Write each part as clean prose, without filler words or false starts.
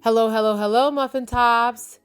Hello, hello, hello, Muffin Tops.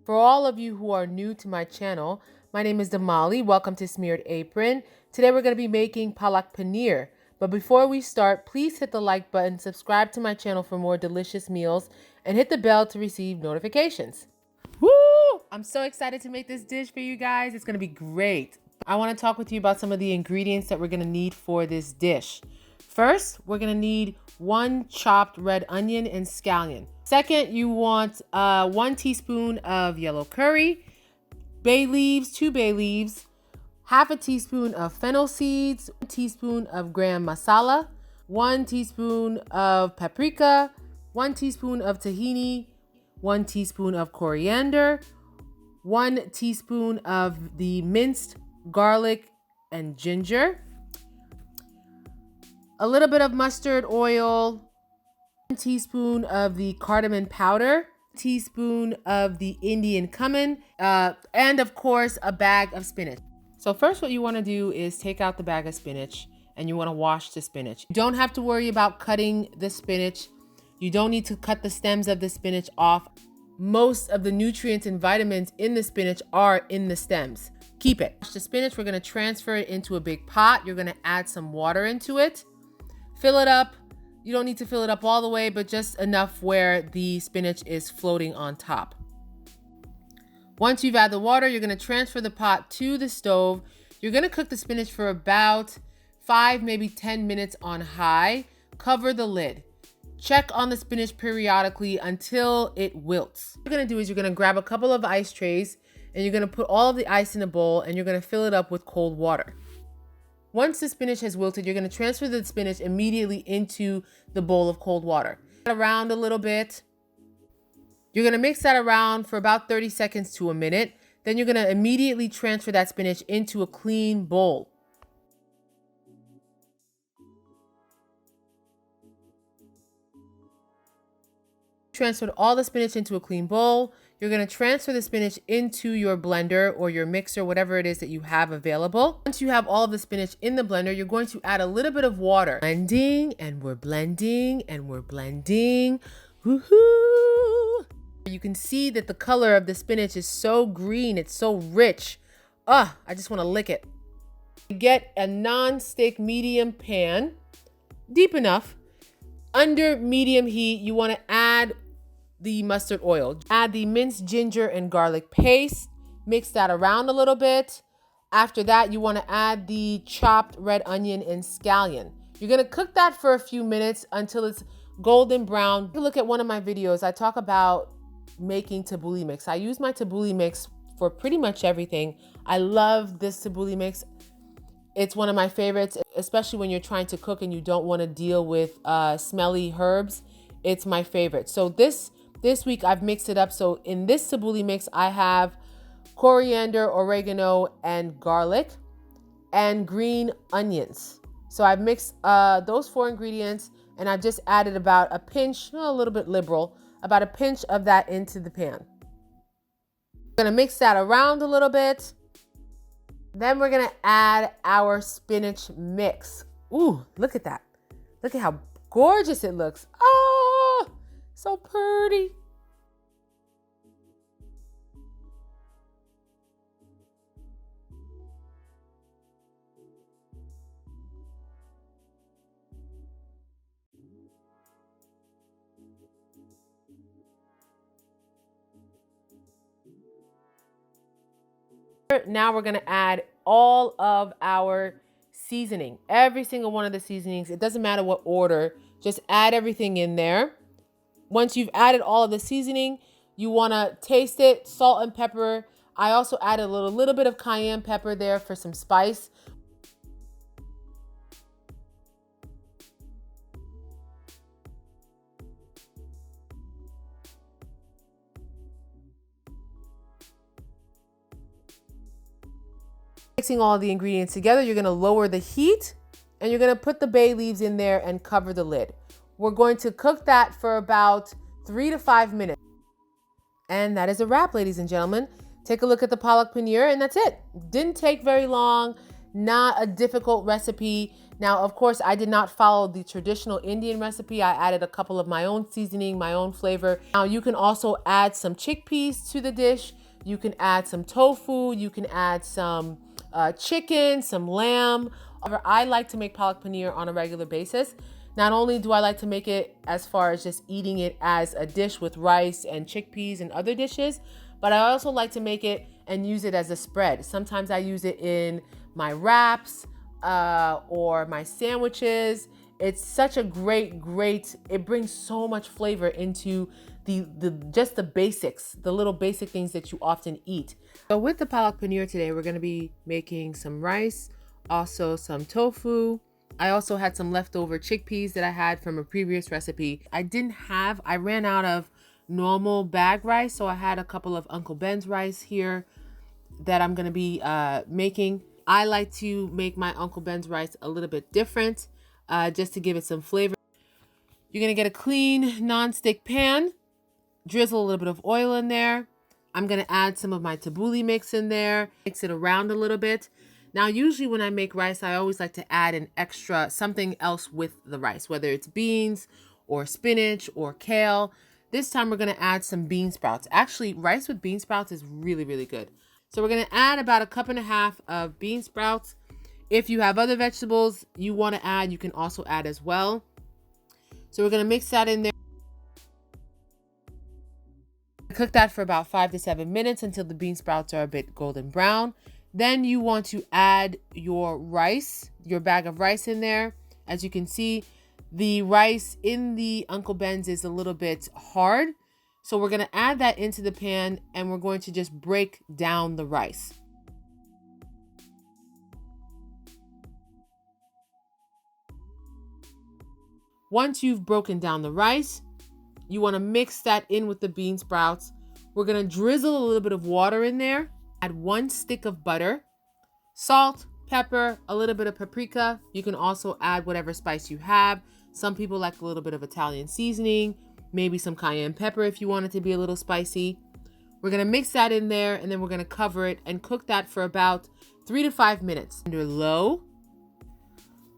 For all of you who are new to my channel, my name is Damali. Welcome to Smeared Apron. Today we're going to be making Palak Paneer. But before we start, please hit the like button, subscribe to my channel for more delicious meals, and hit the bell to receive notifications. Woo! I'm so excited to make this dish for you guys. It's going to be great. I want to talk with you about some of the ingredients that we're going to need for this dish. First, we're going to need 1 chopped red onion and scallion. Second, you want 1 teaspoon of yellow curry, bay leaves, 2 bay leaves, half a teaspoon of fennel seeds, 1 teaspoon of gram masala, 1 teaspoon of paprika, 1 teaspoon of tahini, 1 teaspoon of coriander, 1 teaspoon of the minced garlic and ginger, a little bit of mustard oil, 1 teaspoon of the cardamom powder, teaspoon of the Indian cumin, and of course a bag of spinach. So first what you want to do is take out the bag of spinach and you want to wash the spinach. You don't have to worry about cutting the spinach. You don't need to cut the stems of the spinach off. Most of the nutrients and vitamins in the spinach are in the stems. Keep it. The spinach, we're going to transfer it into a big pot. You're going to add some water into it. Fill it up. You don't need to fill it up all the way, but just enough where the spinach is floating on top. Once you've added the water, you're going to transfer the pot to the stove. You're going to cook the spinach for about 5, maybe 10 minutes on high. Cover the lid. Check on the spinach periodically until it wilts. What you're going to do is you're going to grab a couple of ice trays and you're going to put all of the ice in a bowl and you're going to fill it up with cold water. Once the spinach has wilted, you're going to transfer the spinach immediately into the bowl of cold water. Around a little bit. You're going to mix that around for about 30 seconds to a minute. Then you're going to immediately transfer that spinach into a clean bowl. Transferred all the spinach into a clean bowl. You're going to transfer the spinach into your blender or your mixer, whatever it is that you have available. Once you have all of the spinach in the blender, you're going to add a little bit of water. Blending, and we're blending, and we're blending. Woohoo! You can see that the color of the spinach is so green. It's so rich. I just want to lick it. Get a non-stick medium pan, deep enough. Under medium heat, you want to add the mustard oil. Add the minced ginger and garlic paste. Mix that around a little bit. After that, you want to add the chopped red onion and scallion. You're going to cook that for a few minutes until it's golden brown. If you look at one of my videos, I talk about making tabbouleh mix. I use my tabbouleh mix for pretty much everything. I love this tabbouleh mix. It's one of my favorites, especially when you're trying to cook and you don't want to deal with smelly herbs. It's my favorite. So this week I've mixed it up. So in this tabbouleh mix, I have coriander, oregano, and garlic, and green onions. So I've mixed those 4 ingredients, and I've just added about a pinch, a little bit liberal, about a pinch of that into the pan. I'm gonna mix that around a little bit. Then we're gonna add our spinach mix. Ooh, look at that. Look at how gorgeous it looks. Oh, so pretty. Now we're gonna add all of our seasoning, every single one of the seasonings. It doesn't matter what order, just add everything in there. Once you've added all of the seasoning, you wanna taste it, salt and pepper. I also added a little bit of cayenne pepper there for some spice. Mixing all the ingredients together, you're gonna lower the heat and you're gonna put the bay leaves in there and cover the lid. We're going to cook that for about 3 to 5 minutes. And that is a wrap, ladies and gentlemen. Take a look at the Palak Paneer and that's it. Didn't take very long, not a difficult recipe. Now, of course, I did not follow the traditional Indian recipe. I added a couple of my own seasoning, my own flavor. Now, you can also add some chickpeas to the dish. You can add some tofu. You can add some chicken, some lamb. However, I like to make palak paneer on a regular basis. Not only do I like to make it as far as just eating it as a dish with rice and chickpeas and other dishes, but I also like to make it and use it as a spread. Sometimes I use it in my wraps or my sandwiches. It's such a great, it brings so much flavor into just the basics, the little basic things that you often eat. So with the palak paneer today, we're gonna be making some rice, also some tofu. I also had some leftover chickpeas that I had from a previous recipe. I ran out of normal bag rice, so I had a couple of Uncle Ben's rice here that I'm gonna be making. I like to make my Uncle Ben's rice a little bit different, just to give it some flavor. You're gonna get a clean non-stick pan, drizzle a little bit of oil in there. I'm gonna add some of my tabbouleh mix in there, mix it around a little bit. Now, usually when I make rice, I always like to add an extra something else with the rice, whether it's beans or spinach or kale. This time we're gonna add some bean sprouts. Actually, rice with bean sprouts is really, really good. So we're gonna add about 1.5 cups of bean sprouts. If you have other vegetables you wanna add, you can also add as well. So we're gonna mix that in there. Cook that for about 5 to 7 minutes until the bean sprouts are a bit golden brown. Then you want to add your rice, your bag of rice in there. As you can see, the rice in the Uncle Ben's is a little bit hard. So we're going to add that into the pan and we're going to just break down the rice. Once you've broken down the rice, you want to mix that in with the bean sprouts. We're going to drizzle a little bit of water in there. Add 1 stick of butter, salt, pepper, a little bit of paprika. You can also add whatever spice you have. Some people like a little bit of Italian seasoning, maybe some cayenne pepper if you want it to be a little spicy. We're gonna mix that in there and then we're gonna cover it and cook that for about 3 to 5 minutes under low.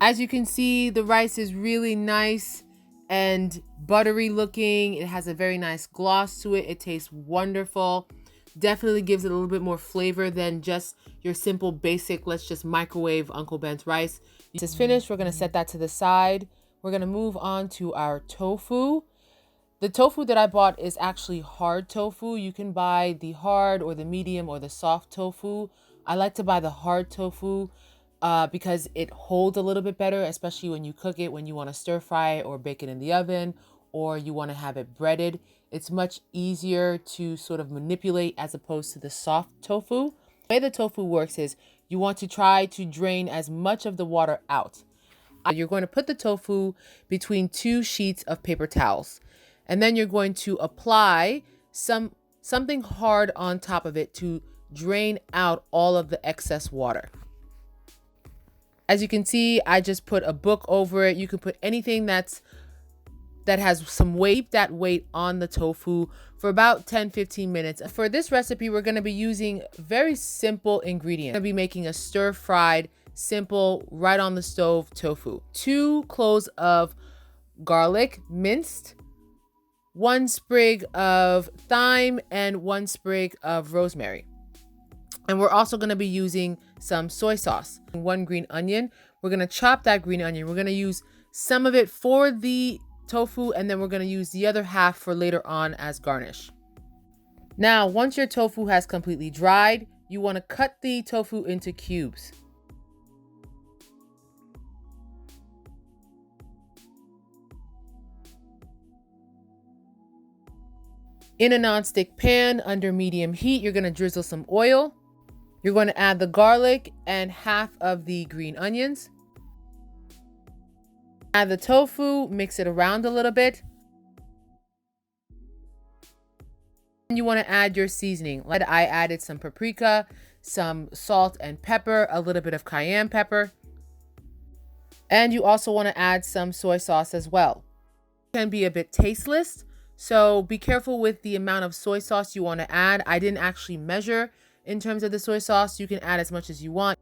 As you can see, the rice is really nice and buttery looking. It has a very nice gloss to it. It tastes wonderful. Definitely gives it a little bit more flavor than just your simple basic, let's just microwave Uncle Ben's rice. This is finished. We're going to set that to the side. We're going to move on to our tofu. The tofu that I bought is actually hard tofu. You can buy the hard or the medium or the soft tofu. I like to buy the hard tofu because it holds a little bit better, especially when you cook it, when you want to stir fry it or bake it in the oven, or you want to have it breaded. It's much easier to sort of manipulate as opposed to the soft tofu. The way the tofu works is you want to try to drain as much of the water out. You're going to put the tofu between 2 sheets of paper towels, and then you're going to apply something hard on top of it to drain out all of the excess water. As you can see, I just put a book over it. You can put anything that has some weight. Keep that weight on the tofu for about 10-15 minutes. For this recipe, we're going to be using very simple ingredients. We're going to be making a stir-fried, simple, right on the stove tofu. 2 cloves of garlic, minced, 1 sprig of thyme, and 1 sprig of rosemary. And we're also going to be using some soy sauce. 1 green onion. We're going to chop that green onion. We're going to use some of it for the tofu, and then we're going to use the other half for later on as garnish. Now, once your tofu has completely dried, you want to cut the tofu into cubes. In a non-stick pan under medium heat, you're going to drizzle some oil. You're going to add the garlic and half of the green onions. Add the tofu, mix it around a little bit. And you want to add your seasoning. I added some paprika, some salt and pepper, a little bit of cayenne pepper. And you also want to add some soy sauce as well. It can be a bit tasteless, so be careful with the amount of soy sauce you want to add. I didn't actually measure in terms of the soy sauce. You can add as much as you want.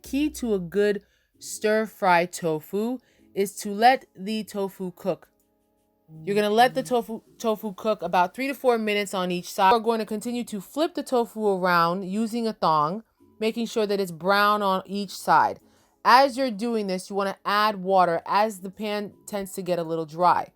Key to a good stir-fry tofu is to let the tofu cook. You're going to let the tofu cook about 3 to 4 minutes on each side. We're going to continue to flip the tofu around using a thong, making sure that it's brown on each side. As you're doing this, you want to add water as the pan tends to get a little dry.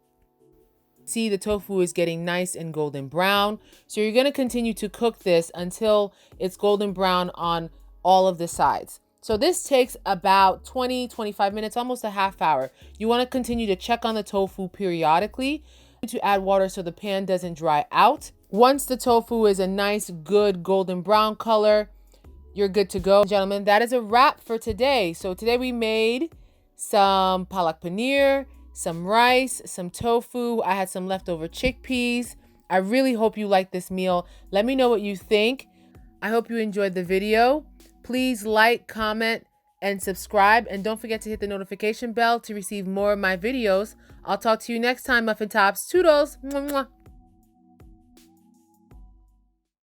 See, the tofu is getting nice and golden brown. So you're going to continue to cook this until it's golden brown on all of the sides. So this takes about 20-25 minutes, almost a half hour. You want to continue to check on the tofu periodically to add water so the pan doesn't dry out. Once the tofu is a nice, good golden brown color, you're good to go. Gentlemen, that is a wrap for today. So today we made some palak paneer, some rice, some tofu. I had some leftover chickpeas. I really hope you like this meal. Let me know what you think. I hope you enjoyed the video. Please like, comment, and subscribe. And don't forget to hit the notification bell to receive more of my videos. I'll talk to you next time, Muffin Tops. Toodles. Mwah, mwah.